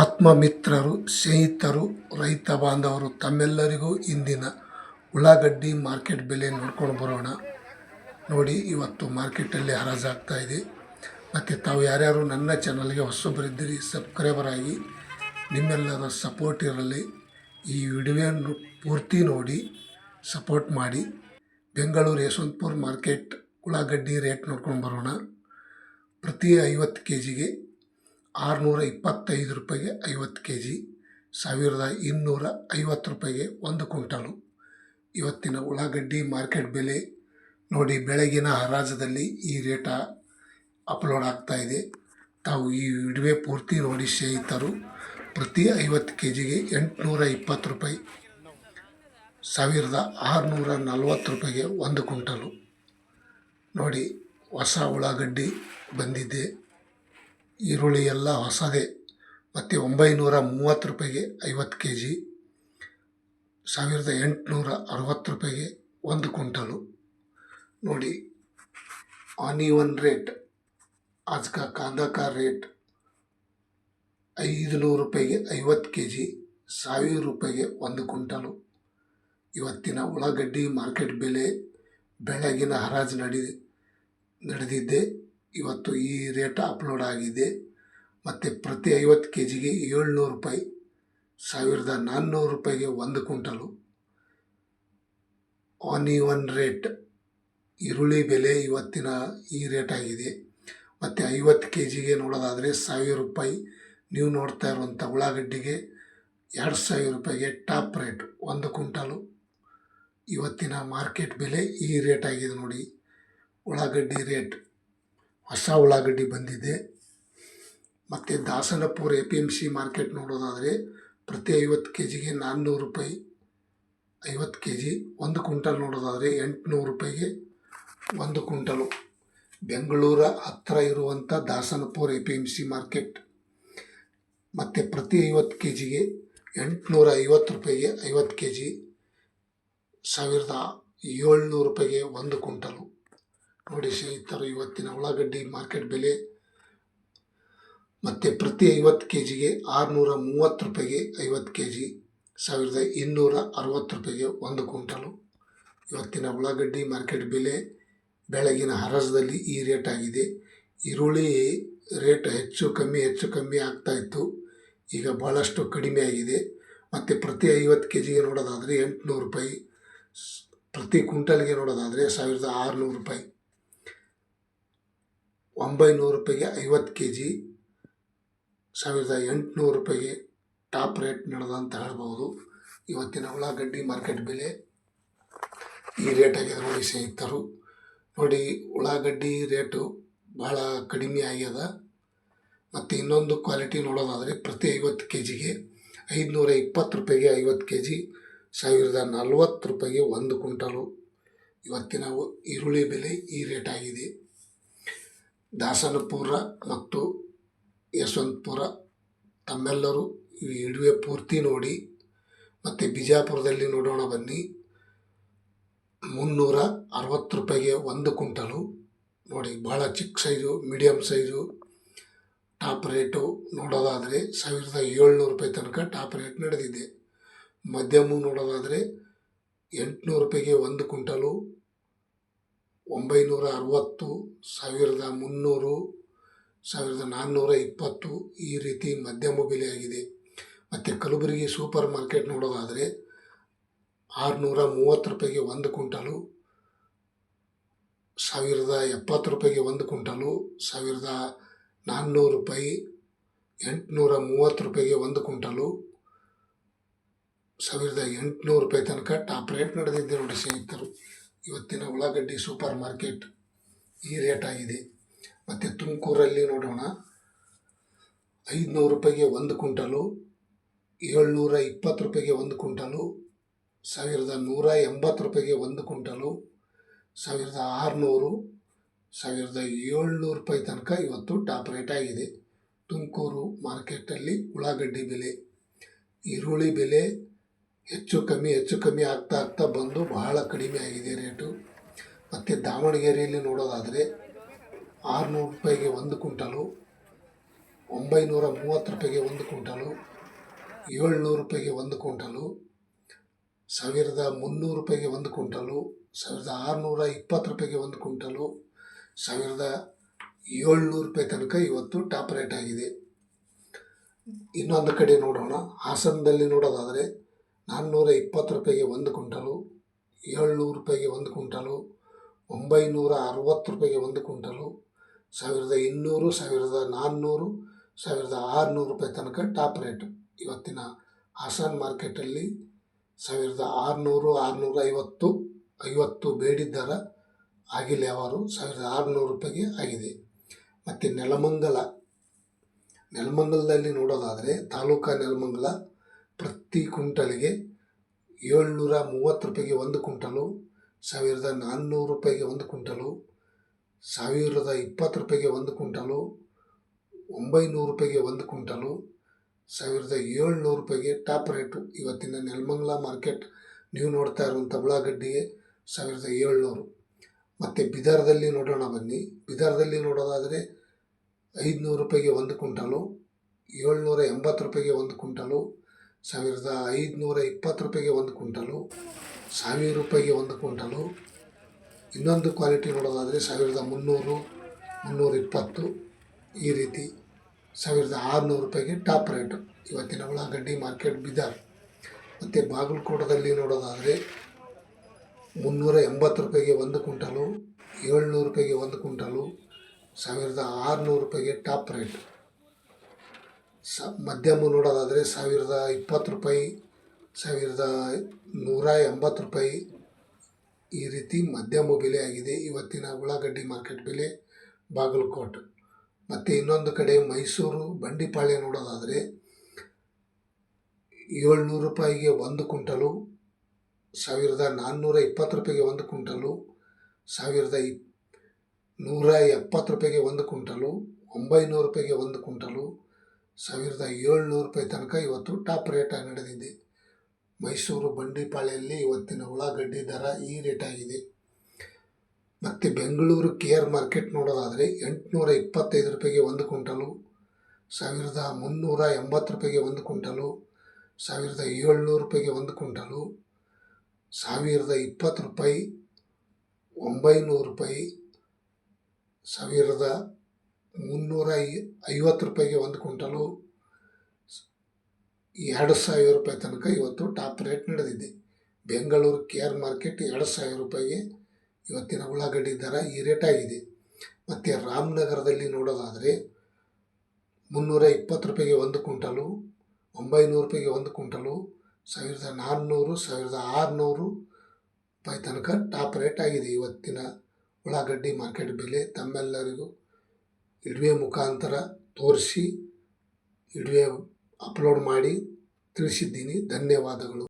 ಆತ್ಮಮಿತ್ರರು, ಸ್ನೇಹಿತರು, ರೈತ ಬಾಂಧವರು ತಮ್ಮೆಲ್ಲರಿಗೂ ಇಂದಿನ ಉಳ್ಳಾಗಡ್ಡಿ ಮಾರ್ಕೆಟ್ ಬೆಲೆ ನೋಡ್ಕೊಂಡು ಬರೋಣ. ನೋಡಿ, ಇವತ್ತು ಮಾರ್ಕೆಟಲ್ಲಿ ಹರಾಜಾಗ್ತಾ ಇದೆ. ಮತ್ತು ತಾವು ಯಾರ್ಯಾರು ನನ್ನ ಚಾನಲ್ಗೆ ಹೊಸಬರಿದ್ದೀರಿ ಸಬ್ಸ್ಕ್ರೈಬರ್ ಆಗಿ, ನಿಮ್ಮೆಲ್ಲರ ಸಪೋರ್ಟ್ ಇರಲಿ. ಈ ವಿಡಿಯೋವನ್ನು ಪೂರ್ತಿ ನೋಡಿ ಸಪೋರ್ಟ್ ಮಾಡಿ. ಬೆಂಗಳೂರು ಯಶವಂತಪುರ ಮಾರ್ಕೆಟ್ ಉಳ್ಳಾಗಡ್ಡಿ ರೇಟ್ ನೋಡ್ಕೊಂಡು ಬರೋಣ. ಪ್ರತಿ 50 kgಗೆ 625 ರೂಪಾಯಿಗೆ 50 kg, 1250 ರೂಪಾಯಿಗೆ 1 ಕ್ವಿಂಟಲು. ಇವತ್ತಿನ ಉಳ್ಳಾಗಡ್ಡಿ ಮಾರ್ಕೆಟ್ ಬೆಲೆ ನೋಡಿ. ಬೆಳಗಿನ ಹರಾಜದಲ್ಲಿ ಈ ರೇಟ ಅಪ್ಲೋಡ್ ಆಗ್ತಾ ಇದೆ. ತಾವು ಈ ವಿಡಿಯೋ ಪೂರ್ತಿ ನೋಡಿ ಸ್ನೇಹಿತರು. ಪ್ರತಿ 50 kgಗೆ 820 ರೂಪಾಯಿ, 1640 ರೂಪಾಯಿಗೆ 1 ಕ್ವಿಂಟಲು. ನೋಡಿ, ಹೊಸ ಉಳ್ಳಾಗಡ್ಡಿ ಬಂದಿದೆ. ಈರುಳ್ಳಿ ಎಲ್ಲ ಹೊಸದೇ. ಮತ್ತು 930 ರೂಪಾಯಿಗೆ 50 kg, 1860 ರೂಪಾಯಿಗೆ 1 ಕ್ವಿಂಟಲು. ನೋಡಿ, ಆನಿಯನ್ ರೇಟ್ आज का कांदा का रेट 500 ರೂಪಾಯಿಗೆ 50 kg, 1000 ರೂಪಾಯಿಗೆ 1 ಕ್ವಿಂಟಲು. ಇವತ್ತಿನ ಉಳ್ಳಾಗಡ್ಡಿ ಮಾರ್ಕೆಟ್ ಬೆಲೆ ಬೆಳಗಿನ ಹರಾಜು ನಡೆದಿದ್ದೆ. ಇವತ್ತು ಈ ರೇಟ್ ಅಪ್ಲೋಡ್ ಆಗಿದೆ. ಮತ್ತು ಪ್ರತಿ 50 kgಗೆ 700 ರೂಪಾಯಿ, 1400 ರೂಪಾಯಿಗೆ 1 ಕ್ವಿಂಟಲು. ಆನಿಯನ್ ರೇಟ್, ಈರುಳ್ಳಿ ಬೆಲೆ ಇವತ್ತಿನ ಈ ರೇಟ್ ಆಗಿದೆ. ಮತ್ತು 50 kgಗೆ ನೋಡೋದಾದರೆ 1000 ರೂಪಾಯಿ. ನೀವು ನೋಡ್ತಾ ಇರುವಂಥ ಉಳ್ಳಾಗಡ್ಡಿಗೆ 2000 ರೂಪಾಯಿಗೆ ಟಾಪ್ ರೇಟ್ 1 ಕ್ವಿಂಟಲು. ಇವತ್ತಿನ ಮಾರ್ಕೆಟ್ ಬೆಲೆ ಈ ರೇಟ್ ಆಗಿದೆ. ನೋಡಿ, ಉಳ್ಳಾಗಡ್ಡಿ ರೇಟ್ ಹೊಸ ಉಳ್ಳಾಗಡ್ಡಿ ಬಂದಿದೆ. ಮತ್ತು ದಾಸನಪುರ APMC ಮಾರ್ಕೆಟ್ ನೋಡೋದಾದರೆ ಪ್ರತಿ 50 kgಗೆ 400 ರೂಪಾಯಿ 50 kg, 1 ಕ್ವಿಂಟಲ್ ನೋಡೋದಾದರೆ 800 ರೂಪಾಯಿಗೆ 1 ಕ್ವಿಂಟಲು. ಬೆಂಗಳೂರ ಹತ್ತಿರ ಇರುವಂಥ ದಾಸನಪುರ APMC ಮಾರ್ಕೆಟ್. ಮತ್ತು ಪ್ರತಿ 50 kgಗೆ 850 ರೂಪಾಯಿಗೆ 50 kg, 1700 ರೂಪಾಯಿಗೆ 1 ಕ್ವಿಂಟಲು. ನೋಡಿ ಸ್ನೇಹಿತರು, ಇವತ್ತಿನ ಉಳ್ಳಾಗಡ್ಡಿ ಮಾರ್ಕೆಟ್ ಬೆಲೆ. ಮತ್ತು ಪ್ರತಿ 50 kgಗೆ 630 ರೂಪಾಯಿಗೆ 50 kg, 1260 ರೂಪಾಯಿಗೆ 1 ಕ್ವಿಂಟಲು. ಇವತ್ತಿನ ಉಳ್ಳಾಗಡ್ಡಿ ಮಾರ್ಕೆಟ್ ಬೆಲೆ ಬೆಳಗಿನ ಹರಾಜದಲ್ಲಿ ಈ ರೇಟ್ ಆಗಿದೆ. ಈರುಳ್ಳಿ ರೇಟ್ ಹೆಚ್ಚು ಕಮ್ಮಿ ಆಗ್ತಾಯಿತ್ತು. ಈಗ ಭಾಳಷ್ಟು ಕಡಿಮೆ ಆಗಿದೆ. ಮತ್ತು ಪ್ರತಿ 50 kgಗೆ ನೋಡೋದಾದರೆ 800 ರೂಪಾಯಿ, ಪ್ರತಿ ಕ್ವಿಂಟಲ್ಗೆ ನೋಡೋದಾದರೆ 1600 ರೂಪಾಯಿ, 900 ರೂಪಾಯಿಗೆ 50 kg, 1800 ರೂಪಾಯಿಗೆ ಟಾಪ್ ರೇಟ್ ನಡೆದಂತ ಹೇಳ್ಬೋದು. ಇವತ್ತಿನ ಉಳ್ಳಾಗಡ್ಡಿ ಮಾರ್ಕೆಟ್ ಬೆಲೆ ಈ ರೇಟ್ ಆಗಿದೆ. ನೋಡಿ ಸ್ನೇಹಿತರು, ನೋಡಿ, ಉಳ್ಳಾಗಡ್ಡಿ ರೇಟು ಭಾಳ ಕಡಿಮೆ ಆಗ್ಯದ. ಮತ್ತು ಇನ್ನೊಂದು ಕ್ವಾಲಿಟಿ ನೋಡೋದಾದರೆ ಪ್ರತಿ 50 kgಗೆ 520 ರೂಪಾಯಿಗೆ 50 kg, 1040 ರೂಪಾಯಿಗೆ 1 ಕ್ವಿಂಟಲು. ಇವತ್ತಿನ ಈರುಳ್ಳಿ ಬೆಲೆ ಈ ರೇಟ್ ಆಗಿದೆ. ದಾಸನಪುರ ಮತ್ತು ಯಶವಂತಪುರ ತಮ್ಮೆಲ್ಲರೂ ಈ ವಿಡಿಯೋ ಪೂರ್ತಿ ನೋಡಿ. ಮತ್ತು ಬಿಜಾಪುರದಲ್ಲಿ ನೋಡೋಣ ಬನ್ನಿ. 360 ರೂಪಾಯಿಗೆ 1 ಕ್ವಿಂಟಲು. ನೋಡಿ, ಭಾಳ ಚಿಕ್ಕ size, medium size top rate ನೋಡೋದಾದರೆ 1700 ರೂಪಾಯಿ ತನಕ ಟಾಪ್ ರೇಟ್ ನಡೆದಿದೆ. ಮಧ್ಯಮ ನೋಡೋದಾದರೆ 800 ರೂಪಾಯಿಗೆ 1 ಕ್ವಿಂಟಲು, 960, 1300, 1420 ಈ ರೀತಿ ಮಧ್ಯಮ ಬೆಲೆ ಆಗಿದೆ. ಮತ್ತು ಕಲಬುರಗಿ ಸೂಪರ್ ಮಾರ್ಕೆಟ್ ನೋಡೋದಾದರೆ 630 ರೂಪಾಯಿಗೆ 1 ಕ್ವಿಂಟಲು, 1070 ರೂಪಾಯಿಗೆ 1 ಕ್ವಿಂಟಲು, 1400 ರೂಪಾಯಿ, 830 ರೂಪಾಯಿಗೆ 1 ಕ್ವಿಂಟಲು, 1800 ರೂಪಾಯಿ ತನಕ ಟಾಪ್ ರೇಟ್ ನಡೆದಿದೆ. ನೋಡಿ ಸ್ನೇಹಿತರು, ಇವತ್ತಿನ ಉಳ್ಳಾಗಡ್ಡಿ ಸೂಪರ್ ಮಾರ್ಕೆಟ್ ಈ ರೇಟ್ ಆಗಿದೆ. ಮತ್ತು ತುಮಕೂರಲ್ಲಿ ನೋಡೋಣ, 500 ರೂಪಾಯಿಗೆ 1 ಕ್ವಿಂಟಲು, 720 ರೂಪಾಯಿಗೆ 1 ಕ್ವಿಂಟಲು, 1180 ರೂಪಾಯಿಗೆ 1 ಕ್ವಿಂಟಲು, 1600, 1700 ರೂಪಾಯಿ ತನಕ ಇವತ್ತು ಟಾಪ್ ರೇಟ್ ಆಗಿದೆ. ತುಮಕೂರು ಮಾರ್ಕೆಟಲ್ಲಿ ಉಳ್ಳಾಗಡ್ಡಿ ಬೆಲೆ. ಈರುಳ್ಳಿ ಬೆಲೆ ಹೆಚ್ಚು ಕಮ್ಮಿ ಆಗ್ತಾ ಬಂದು ಬಹಳ ಕಡಿಮೆ ಆಗಿದೆ ರೇಟು. ಮತ್ತು ದಾವಣಗೆರೆಯಲ್ಲಿ ನೋಡೋದಾದರೆ 600 ರೂಪಾಯಿಗೆ 1 ಕ್ವಿಂಟಲು, 930 ರೂಪಾಯಿಗೆ ಒಂದು ಕ್ವಿಂಟಲು, 700 ರೂಪಾಯಿಗೆ ಒಂದು ಕ್ವಿಂಟಲು, 1300 ರೂಪಾಯಿಗೆ ಒಂದು ಕ್ವಿಂಟಲು, 1620 ರೂಪಾಯಿಗೆ ಒಂದು ಕ್ವಿಂಟಲು, 1700 ರೂಪಾಯಿ ತನಕ ಇವತ್ತು ಟಾಪ್ ರೇಟ್ ಆಗಿದೆ. ಇನ್ನೊಂದು ಕಡೆ ನೋಡೋಣ. ಹಾಸನದಲ್ಲಿ ನೋಡೋದಾದರೆ 420 ರೂಪಾಯಿಗೆ ಒಂದು ಕ್ವಿಂಟಲು, 700 ರೂಪಾಯಿಗೆ ಒಂದು ಕ್ವಿಂಟಲು, 960 ರೂಪಾಯಿಗೆ ಒಂದು ಕ್ವಿಂಟಲು, 1200, 1400, 1600 ರೂಪಾಯಿ ತನಕ ಟಾಪ್ ರೇಟು. ಇವತ್ತಿನ ಹಾಸನ ಮಾರ್ಕೆಟಲ್ಲಿ 1600, 650 ಬೇಡಿದ್ದ ದರ ಆಗಿಲ್ಲ. ಯಾವಾರು 1600 ರೂಪಾಯಿಗೆ ಆಗಿದೆ. ಮತ್ತು ನೆಲಮಂಗಲದಲ್ಲಿ ನೋಡೋದಾದರೆ ತಾಲೂಕಾ ನೆಲಮಂಗಲ ಪ್ರತಿ ಕ್ವಿಂಟಲಿಗೆ 730 ರೂಪಾಯಿಗೆ ಒಂದು ಕ್ವಿಂಟಲು, 1400 ರೂಪಾಯಿಗೆ ಒಂದು ಕ್ವಿಂಟಲು, 1020 ರೂಪಾಯಿಗೆ ಒಂದು ಕ್ವಿಂಟಲು, 900 ರೂಪಾಯಿಗೆ ಒಂದು ಕ್ವಿಂಟಲು, 1700 ರೂಪಾಯಿಗೆ ಟಾಪ್ ರೇಟು. ಇವತ್ತಿನ ನೆಲಮಂಗಲ ಮಾರ್ಕೆಟ್ ನೀವು ನೋಡ್ತಾ ಇರುವಂಥ ಉಳ್ಳಾಗಡ್ಡಿಗೆ 1700. ಮತ್ತು ಬಿದರ್ದಲ್ಲಿ ನೋಡೋಣ ಬನ್ನಿ. ಬಿದರ್ದಲ್ಲಿ ನೋಡೋದಾದರೆ 500 ರೂಪಾಯಿಗೆ ಒಂದು ಕ್ವಿಂಟಲು, 780 ರೂಪಾಯಿಗೆ ಒಂದು ಕ್ವಿಂಟಲು, 1520 ರೂಪಾಯಿಗೆ ಒಂದು ಕ್ವಿಂಟಲು, 1000 ರೂಪಾಯಿಗೆ ಒಂದು ಕ್ವಿಂಟಲು. ಇನ್ನೊಂದು ಕ್ವಾಲಿಟಿ ನೋಡೋದಾದರೆ 1300, 320 ಈ ರೀತಿ 1600 ರೂಪಾಯಿಗೆ ಟಾಪ್ ರೇಟು ಇವತ್ತಿನ ಉಳ್ಳಾಗಡ್ಡಿ ಮಾರ್ಕೆಟ್ ಬಿದರ್. ಮತ್ತು ಬಾಗಲಕೋಟದಲ್ಲಿ ನೋಡೋದಾದರೆ 380 ರೂಪಾಯಿಗೆ ಒಂದು ಕ್ವಿಂಟಲು, 700 ರೂಪಾಯಿಗೆ ಒಂದು ಕ್ವಿಂಟಲು, 1600 ರೂಪಾಯಿಗೆ ಟಾಪ್ ರೇಟ್. ಮಧ್ಯಮ ನೋಡೋದಾದರೆ 1020 ರೂಪಾಯಿ, 1180 ರೂಪಾಯಿ ಈ ರೀತಿ ಮಧ್ಯಮ ಬೆಲೆ ಆಗಿದೆ ಇವತ್ತಿನ ಉಳ್ಳಾಗಡ್ಡಿ ಮಾರ್ಕೆಟ್ ಬೆಲೆ ಬಾಗಲಕೋಟೆ. ಮತ್ತು ಇನ್ನೊಂದು ಕಡೆ ಮೈಸೂರು ಬಂಡಿಪಾಳ್ಯ ನೋಡೋದಾದರೆ 700 ರೂಪಾಯಿಗೆ ಒಂದು ಕ್ವಿಂಟಲು, 1420 ರೂಪಾಯಿಗೆ ಒಂದು ಕ್ವಿಂಟಲು, 1170 ರೂಪಾಯಿಗೆ ಒಂದು ಕ್ವಿಂಟಲು, 900 ರೂಪಾಯಿಗೆ ಒಂದು ಕ್ವಿಂಟಲು, 1700 ರೂಪಾಯಿ ತನಕ ಇವತ್ತು ಟಾಪ್ ರೇಟ್ ನಡೆದಿದೆ. ಮೈಸೂರು ಬಂಡಿಪಾಳ್ಯಲ್ಲಿ ಇವತ್ತಿನ ಉಳ್ಳಾಗಡ್ಡಿ ದರ ಈ ರೇಟ್ ಆಗಿದೆ. ಮತ್ತು ಬೆಂಗಳೂರು KR ಮಾರ್ಕೆಟ್ ನೋಡೋದಾದರೆ 825 ರೂಪಾಯಿಗೆ ಒಂದು ಕ್ವಿಂಟಲು, 1380 ರೂಪಾಯಿಗೆ ಒಂದು ಕ್ವಿಂಟಲು, 1700 ರೂಪಾಯಿಗೆ ಒಂದು ಕ್ವಿಂಟಲು, 1020 ರೂಪಾಯಿ, 900 ರೂಪಾಯಿ, 1350 ರೂಪಾಯಿಗೆ ಒಂದು ಕ್ವಿಂಟಲು, 2000 ರೂಪಾಯಿ ತನಕ ಇವತ್ತು ಟಾಪ್ ರೇಟ್ ನಡೆದಿದೆ. ಬೆಂಗಳೂರು KR ಮಾರ್ಕೆಟ್ 2000 ರೂಪಾಯಿಗೆ ಇವತ್ತಿನ ಉಳ್ಳಾಗಡ್ಡಿ ದರ ಈ ರೇಟ್ ಆಗಿದೆ. ಮತ್ತು ರಾಮನಗರದಲ್ಲಿ ನೋಡೋದಾದರೆ 320 ರೂಪಾಯಿಗೆ ಒಂದು ಕ್ವಿಂಟಲು, 900 ರೂಪಾಯಿಗೆ ಒಂದು ಕ್ವಿಂಟಲು, 1400, 1600 ರೂಪಾಯಿ ತನಕ ಟಾಪ್ ರೇಟ್ ಆಗಿದೆ ಇವತ್ತಿನ ಉಳ್ಳಾಗಡ್ಡಿ ಮಾರ್ಕೆಟ್ ಬೆಲೆ. ತಮ್ಮೆಲ್ಲರಿಗೂ ವಿಡಿಯೋ ಮುಖಾಂತರ ತೋರಿಸಿ ವಿಡಿಯೋ ಅಪ್ಲೋಡ್ ಮಾಡಿ ತಿಳಿಸಿದ್ದೀನಿ. ಧನ್ಯವಾದಗಳು.